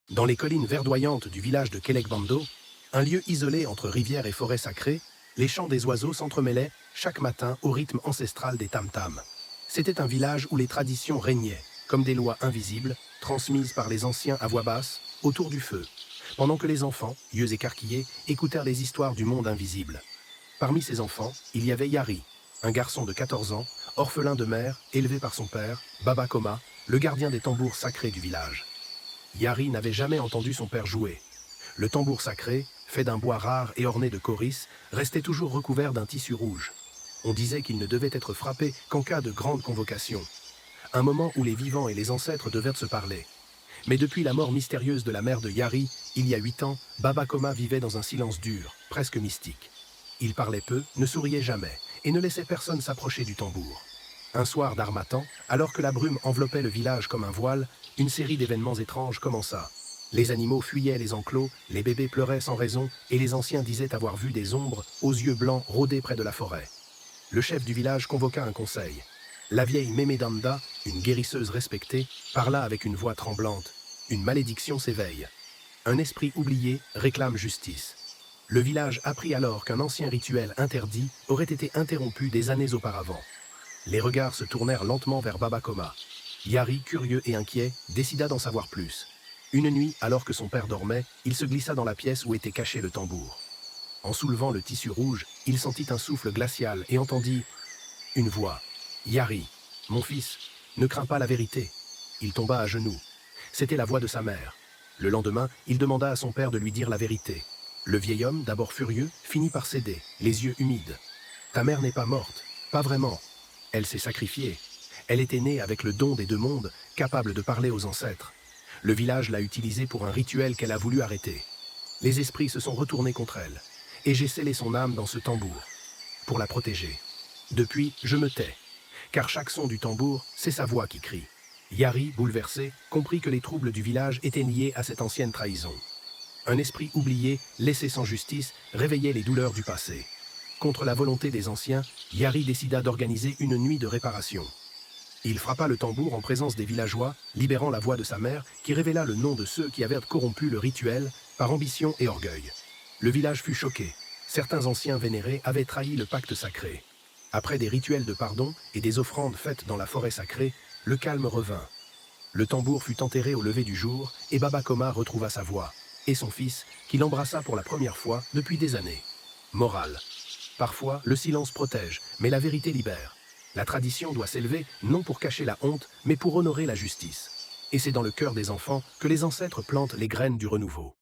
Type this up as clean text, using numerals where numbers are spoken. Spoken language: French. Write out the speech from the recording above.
Dans les collines verdoyantes du village de Kelekbando, un lieu isolé entre rivière et forêt sacrée, les chants des oiseaux s'entremêlaient chaque matin au rythme ancestral des tam-tams. C'était un village où les traditions régnaient, comme des lois invisibles, transmises par les anciens à voix basse, autour du feu, pendant que les enfants, yeux écarquillés, écoutèrent les histoires du monde invisible. Parmi ces enfants, il y avait Yari, un garçon de 14 ans, orphelin de mère, élevé par son père, Baba Koma, le gardien des tambours sacrés du village. Yari n'avait jamais entendu son père jouer. Le tambour sacré, fait d'un bois rare et orné de coris, restait toujours recouvert d'un tissu rouge. On disait qu'il ne devait être frappé qu'en cas de grande convocation. Un moment où les vivants et les ancêtres devaient se parler. Mais depuis la mort mystérieuse de la mère de Yari, il y a 8 ans, Baba Koma vivait dans un silence dur, presque mystique. Il parlait peu, ne souriait jamais, et ne laissait personne s'approcher du tambour. Un soir d'harmattan, alors que la brume enveloppait le village comme un voile, une série d'événements étranges commença. Les animaux fuyaient les enclos, les bébés pleuraient sans raison, et les anciens disaient avoir vu des ombres, aux yeux blancs, rôder près de la forêt. Le chef du village convoqua un conseil. La vieille Mémédanda, une guérisseuse respectée, parla avec une voix tremblante. Une malédiction s'éveille. Un esprit oublié réclame justice. Le village apprit alors qu'un ancien rituel interdit aurait été interrompu des années auparavant. Les regards se tournèrent lentement vers Baba Koma. Yari, curieux et inquiet, décida d'en savoir plus. Une nuit, alors que son père dormait, il se glissa dans la pièce où était caché le tambour. En soulevant le tissu rouge, il sentit un souffle glacial et entendit une voix. « Yari, mon fils, ne crains pas la vérité. » Il tomba à genoux. C'était la voix de sa mère. Le lendemain, il demanda à son père de lui dire la vérité. Le vieil homme, d'abord furieux, finit par céder, les yeux humides. « Ta mère n'est pas morte, pas vraiment. Elle s'est sacrifiée. Elle était née avec le don des deux mondes, capable de parler aux ancêtres. Le village l'a utilisée pour un rituel qu'elle a voulu arrêter. Les esprits se sont retournés contre elle, et j'ai scellé son âme dans ce tambour, pour la protéger. Depuis, je me tais, car chaque son du tambour, c'est sa voix qui crie. » Yari, bouleversé, comprit que les troubles du village étaient liés à cette ancienne trahison. Un esprit oublié, laissé sans justice, réveillait les douleurs du passé. Contre la volonté des anciens, Yari décida d'organiser une nuit de réparation. Il frappa le tambour en présence des villageois, libérant la voix de sa mère qui révéla le nom de ceux qui avaient corrompu le rituel par ambition et orgueil. Le village fut choqué. Certains anciens vénérés avaient trahi le pacte sacré. Après des rituels de pardon et des offrandes faites dans la forêt sacrée, le calme revint. Le tambour fut enterré au lever du jour et Baba Koma retrouva sa voix, et son fils, qui l'embrassa pour la première fois depuis des années. Morale. Parfois, le silence protège, mais la vérité libère. La tradition doit s'élever non pour cacher la honte, mais pour honorer la justice. Et c'est dans le cœur des enfants que les ancêtres plantent les graines du renouveau.